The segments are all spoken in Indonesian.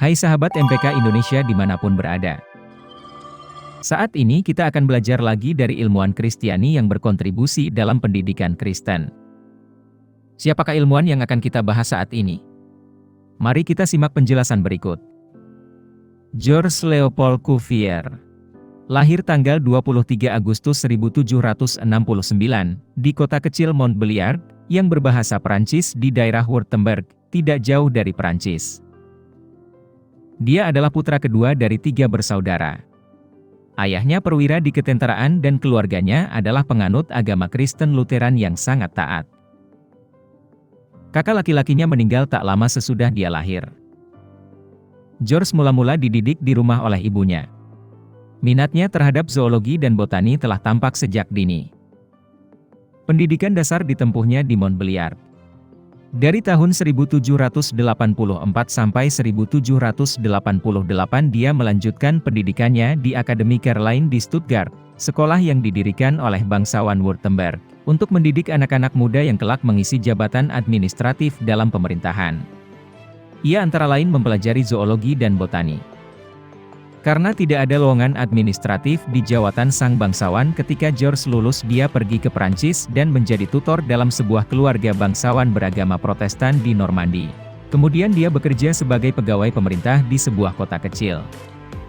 Hai sahabat MPK Indonesia dimanapun berada. Saat ini kita akan belajar lagi dari ilmuwan Kristiani yang berkontribusi dalam pendidikan Kristen. Siapakah ilmuwan yang akan kita bahas saat ini? Mari kita simak penjelasan berikut. George Leopold Cuvier. Lahir tanggal 23 Agustus 1769, di kota kecil Montbéliard, yang berbahasa Prancis di daerah Württemberg, tidak jauh dari Prancis. Dia adalah putra kedua dari 3 bersaudara. Ayahnya perwira di ketenteraan dan keluarganya adalah penganut agama Kristen Lutheran yang sangat taat. Kakak laki-lakinya meninggal tak lama sesudah dia lahir. George mula-mula dididik di rumah oleh ibunya. Minatnya terhadap zoologi dan botani telah tampak sejak dini. Pendidikan dasar ditempuhnya di Montbéliard. Dari tahun 1784 sampai 1788 dia melanjutkan pendidikannya di Akademi Caroline di Stuttgart, sekolah yang didirikan oleh bangsawan Württemberg, untuk mendidik anak-anak muda yang kelak mengisi jabatan administratif dalam pemerintahan. Ia antara lain mempelajari zoologi dan botani. Karena tidak ada lowongan administratif di jawatan sang bangsawan ketika George lulus, dia pergi ke Prancis dan menjadi tutor dalam sebuah keluarga bangsawan beragama Protestan di Normandi. Kemudian dia bekerja sebagai pegawai pemerintah di sebuah kota kecil.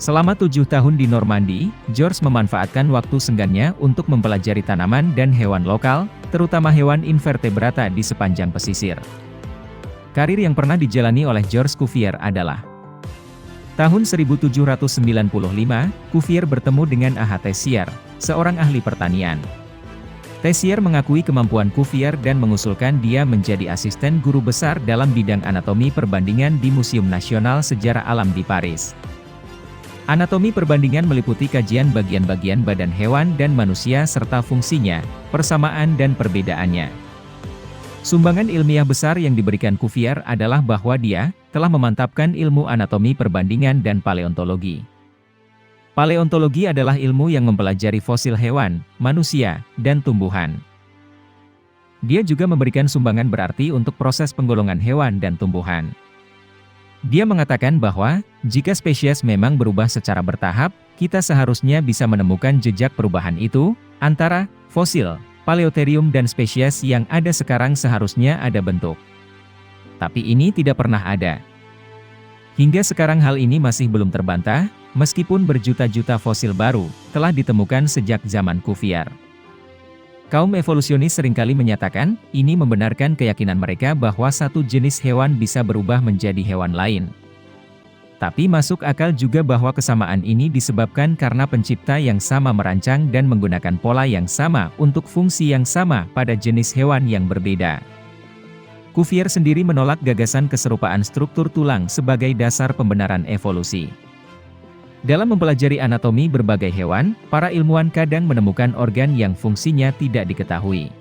Selama 7 tahun di Normandi, George memanfaatkan waktu senggannya untuk mempelajari tanaman dan hewan lokal, terutama hewan invertebrata di sepanjang pesisir. Karir yang pernah dijalani oleh George Cuvier adalah: tahun 1795, Cuvier bertemu dengan A. H. Tessier, seorang ahli pertanian. Tessier mengakui kemampuan Cuvier dan mengusulkan dia menjadi asisten guru besar dalam bidang anatomi perbandingan di Museum Nasional Sejarah Alam di Paris. Anatomi perbandingan meliputi kajian bagian-bagian badan hewan dan manusia serta fungsinya, persamaan dan perbedaannya. Sumbangan ilmiah besar yang diberikan Cuvier adalah bahwa dia telah memantapkan ilmu anatomi perbandingan dan paleontologi. Paleontologi adalah ilmu yang mempelajari fosil hewan, manusia, dan tumbuhan. Dia juga memberikan sumbangan berarti untuk proses penggolongan hewan dan tumbuhan. Dia mengatakan bahwa, jika spesies memang berubah secara bertahap, kita seharusnya bisa menemukan jejak perubahan itu, antara fosil, Paleotherium dan spesies yang ada sekarang seharusnya ada bentuk. Tapi ini tidak pernah ada. Hingga sekarang hal ini masih belum terbantah, meskipun berjuta-juta fosil baru telah ditemukan sejak zaman Cuvier. Kaum evolusionis seringkali menyatakan, ini membenarkan keyakinan mereka bahwa satu jenis hewan bisa berubah menjadi hewan lain. Tapi masuk akal juga bahwa kesamaan ini disebabkan karena pencipta yang sama merancang dan menggunakan pola yang sama untuk fungsi yang sama pada jenis hewan yang berbeda. Cuvier sendiri menolak gagasan keserupaan struktur tulang sebagai dasar pembenaran evolusi. Dalam mempelajari anatomi berbagai hewan, para ilmuwan kadang menemukan organ yang fungsinya tidak diketahui.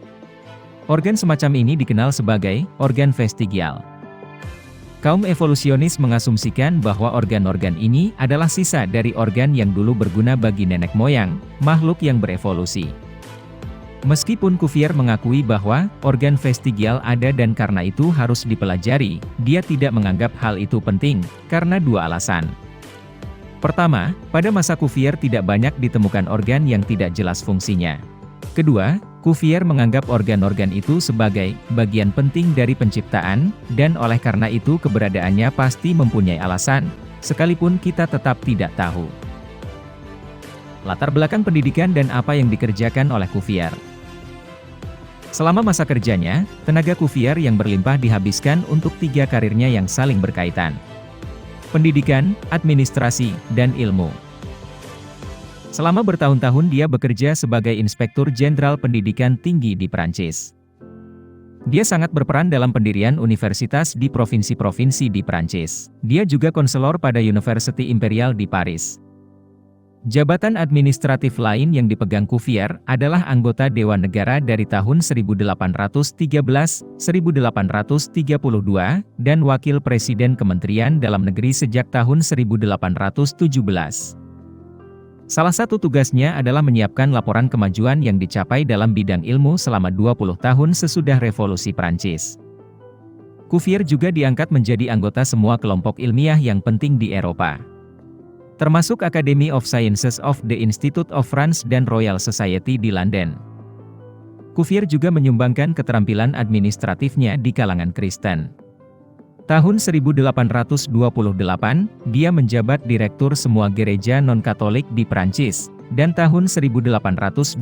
Organ semacam ini dikenal sebagai organ vestigial. Kaum evolusionis mengasumsikan bahwa organ-organ ini adalah sisa dari organ yang dulu berguna bagi nenek moyang, makhluk yang berevolusi. Meskipun Cuvier mengakui bahwa organ vestigial ada dan karena itu harus dipelajari, dia tidak menganggap hal itu penting, karena 2 alasan. Pertama, pada masa Cuvier tidak banyak ditemukan organ yang tidak jelas fungsinya. Kedua, Cuvier menganggap organ-organ itu sebagai bagian penting dari penciptaan, dan oleh karena itu keberadaannya pasti mempunyai alasan, sekalipun kita tetap tidak tahu. Latar belakang pendidikan dan apa yang dikerjakan oleh Cuvier. Selama masa kerjanya, tenaga Cuvier yang berlimpah dihabiskan untuk 3 karirnya yang saling berkaitan: pendidikan, administrasi, dan ilmu. Selama bertahun-tahun dia bekerja sebagai Inspektur Jenderal Pendidikan Tinggi di Prancis. Dia sangat berperan dalam pendirian universitas di provinsi-provinsi di Prancis. Dia juga konselor pada University Imperial di Paris. Jabatan administratif lain yang dipegang Cuvier adalah anggota Dewan Negara dari tahun 1813, 1832, dan Wakil Presiden Kementerian Dalam Negeri sejak tahun 1817. Salah satu tugasnya adalah menyiapkan laporan kemajuan yang dicapai dalam bidang ilmu selama 20 tahun sesudah Revolusi Prancis. Cuvier juga diangkat menjadi anggota semua kelompok ilmiah yang penting di Eropa, termasuk Academy of Sciences of the Institute of France dan Royal Society di London. Cuvier juga menyumbangkan keterampilan administratifnya di kalangan Kristen. Tahun 1828, dia menjabat direktur semua gereja non-Katolik di Prancis, dan tahun 1822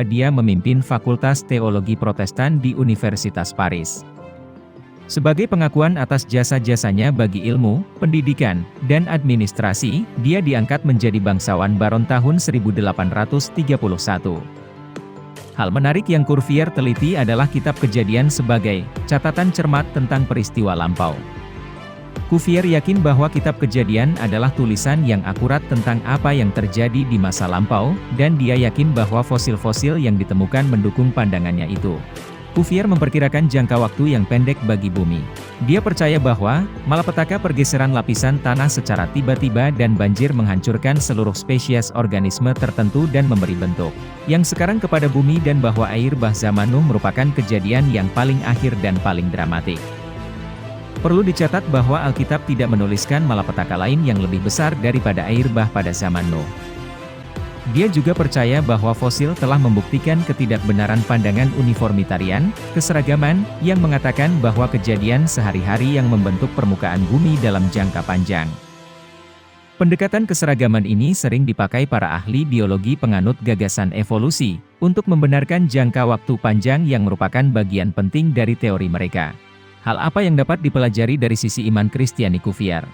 dia memimpin Fakultas Teologi Protestan di Universitas Paris. Sebagai pengakuan atas jasa-jasanya bagi ilmu, pendidikan, dan administrasi, dia diangkat menjadi bangsawan Baron tahun 1831. Hal menarik yang Cuvier teliti adalah kitab Kejadian sebagai catatan cermat tentang peristiwa lampau. Cuvier yakin bahwa kitab Kejadian adalah tulisan yang akurat tentang apa yang terjadi di masa lampau, dan dia yakin bahwa fosil-fosil yang ditemukan mendukung pandangannya itu. Cuvier memperkirakan jangka waktu yang pendek bagi bumi. Dia percaya bahwa malapetaka pergeseran lapisan tanah secara tiba-tiba dan banjir menghancurkan seluruh spesies organisme tertentu dan memberi bentuk yang sekarang kepada bumi, dan bahwa air bah zaman Nuh merupakan kejadian yang paling akhir dan paling dramatik. Perlu dicatat bahwa Alkitab tidak menuliskan malapetaka lain yang lebih besar daripada air bah pada zaman Nuh. Dia juga percaya bahwa fosil telah membuktikan ketidakbenaran pandangan uniformitarian, keseragaman, yang mengatakan bahwa kejadian sehari-hari yang membentuk permukaan bumi dalam jangka panjang. Pendekatan keseragaman ini sering dipakai para ahli biologi penganut gagasan evolusi, untuk membenarkan jangka waktu panjang yang merupakan bagian penting dari teori mereka. Hal apa yang dapat dipelajari dari sisi iman Kristiani Cuvier?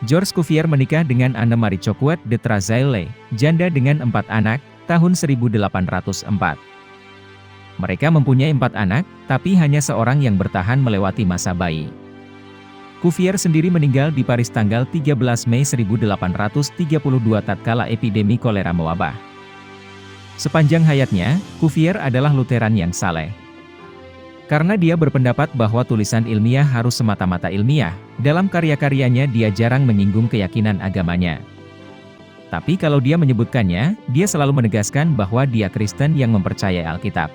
Georges Cuvier menikah dengan Anne-Marie Choquet de Trazaille, janda dengan 4 anak, tahun 1804. Mereka mempunyai 4 anak, tapi hanya seorang yang bertahan melewati masa bayi. Cuvier sendiri meninggal di Paris tanggal 13 Mei 1832 tatkala epidemi kolera mewabah. Sepanjang hayatnya, Cuvier adalah Lutheran yang saleh. Karena dia berpendapat bahwa tulisan ilmiah harus semata-mata ilmiah, dalam karya-karyanya dia jarang menyinggung keyakinan agamanya. Tapi kalau dia menyebutkannya, dia selalu menegaskan bahwa dia Kristen yang mempercayai Alkitab.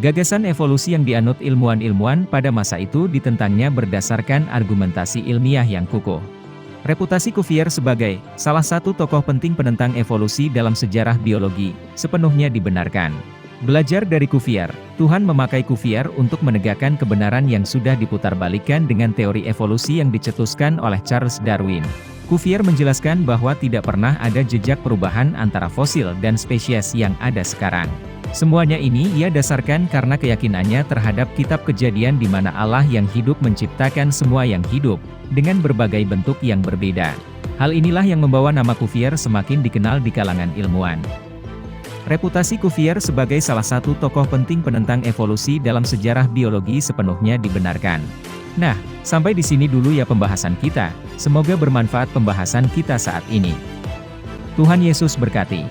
Gagasan evolusi yang dianut ilmuwan-ilmuwan pada masa itu ditentangnya berdasarkan argumentasi ilmiah yang kukuh. Reputasi Cuvier sebagai salah satu tokoh penting penentang evolusi dalam sejarah biologi, sepenuhnya dibenarkan. Belajar dari Cuvier, Tuhan memakai Cuvier untuk menegakkan kebenaran yang sudah diputarbalikkan dengan teori evolusi yang dicetuskan oleh Charles Darwin. Cuvier menjelaskan bahwa tidak pernah ada jejak perubahan antara fosil dan spesies yang ada sekarang. Semuanya ini ia dasarkan karena keyakinannya terhadap kitab Kejadian di mana Allah yang hidup menciptakan semua yang hidup, dengan berbagai bentuk yang berbeda. Hal inilah yang membawa nama Cuvier semakin dikenal di kalangan ilmuwan. Reputasi Cuvier sebagai salah satu tokoh penting penentang evolusi dalam sejarah biologi sepenuhnya dibenarkan. Nah, sampai di sini dulu ya pembahasan kita. Semoga bermanfaat pembahasan kita saat ini. Tuhan Yesus berkati.